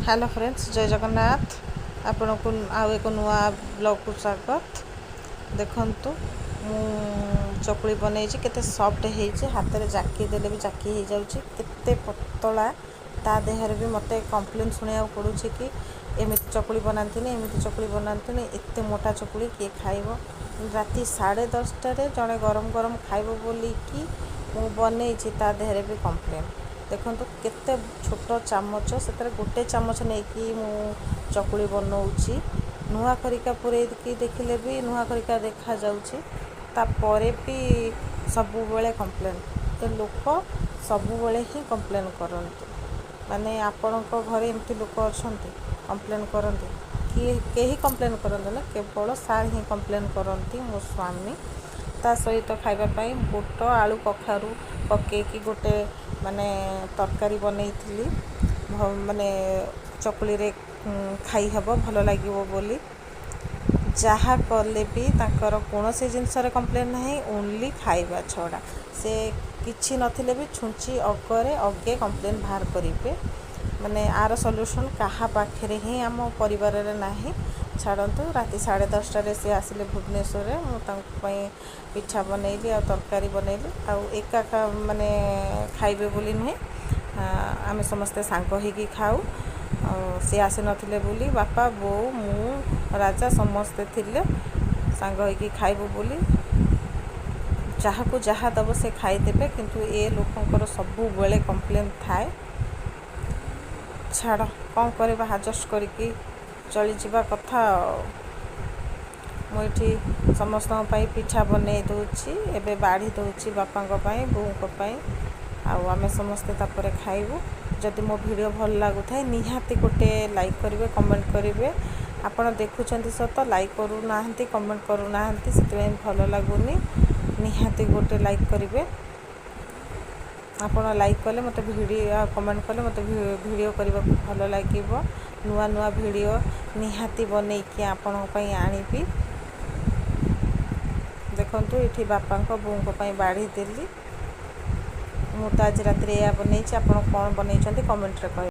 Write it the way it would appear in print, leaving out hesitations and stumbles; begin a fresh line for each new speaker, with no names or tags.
Hello friends, जय जगन्नाथ। आपण को आउ एक नुआ ब्लॉग को स्वागत। देखंतु मु चकुली बनैछि केते सॉफ्ट हेछि, हाथ रे जाकी देले भी जाकी हे जाउछि, केते पतला। ता देहरे भी मते कंप्लेन सुनिया पड़ुछि कि एमिति चकुली बनांतिनी, एमिति चकुली बनांतिनी, एते मोटा चकुली के खाइबो। राति 10:30 रे जणे गरम गरम खाइबो बोली कि मु बनैछि, ता देहरे भी कंप्लेन। देखो केते छोट चामच से गोटे चामच नहीं कि मु चकुली बनाऊँगी। नुआ खरिका पूरे देखिले भी नुआ खरिका देखा जाउछि, तापरे भी सबुबले कंप्लेन। तो लोक सबुबले ही कंप्लेन करते, माने आपणको घरे एमती लोक अछंती कंप्लेन करते कि कहीं कंप्लेन करते ना, केवल सार ही कंप्लेन करती। मो स्वामी ता सहित खाइबापी बुट आलू कखारू पकईकि गोटे माने तरकारी बनैथिली, माने चकुली रे खाई हबो भलो लागिवो बोली। जहा कले भी ताकर कोनोसी जिनस रे कंप्लेन नहीं, ओनली खाइबा छड़ा से किछि नथिले भी छुंची अगरे अगे कंप्लेन बाहर करिवे। माने आर सॉल्यूशन कहा पाखरे ही आम परिवार रे नाही। छाड़तु राति 10:30 से आसिले भुवनेश्वर, मुझे पिठा बनैली आ तरकारी बनैली एका माने खाइबे बोली नुहे। आमे समस्ते सांग होगी खाऊ। सी आसी नथिले बोली बापा बो मु राजा समस्ते थिले सांग होगी खाइबो बोली। जहाको जहा दब से खाईदेवे, किंतु ए लोकंकर सबु बेले कंप्लेन थाए। छाड़ कौन करबा, एडजस्ट करके चली जावा कथा। मुझे समस्त पिठा बनै दूची, एबे बाढ़ी दूची बापा बों आमे समस्ते तापर खाइबू। जदि मो वीडियो भल लगु थाए निहाती गोटे लाइक करेंगे, कमेंट करेंगे। आपण देखुं सत लाइक करूना, कमेंट करूना, से भल लगुनि। निहाती गोटे लाइक करेंगे। आपण लाइक कले मत वीडियो कमेंट कले मत वीडियो करने को भल लगे। नुआ नुआ वीडियो निहाती बनै कि आपण आनिबी। देखंतु इठी बापा बों बाढ़ी देली। मु तो आज रात बनई, आप कौन बनई कमेंट रे कह।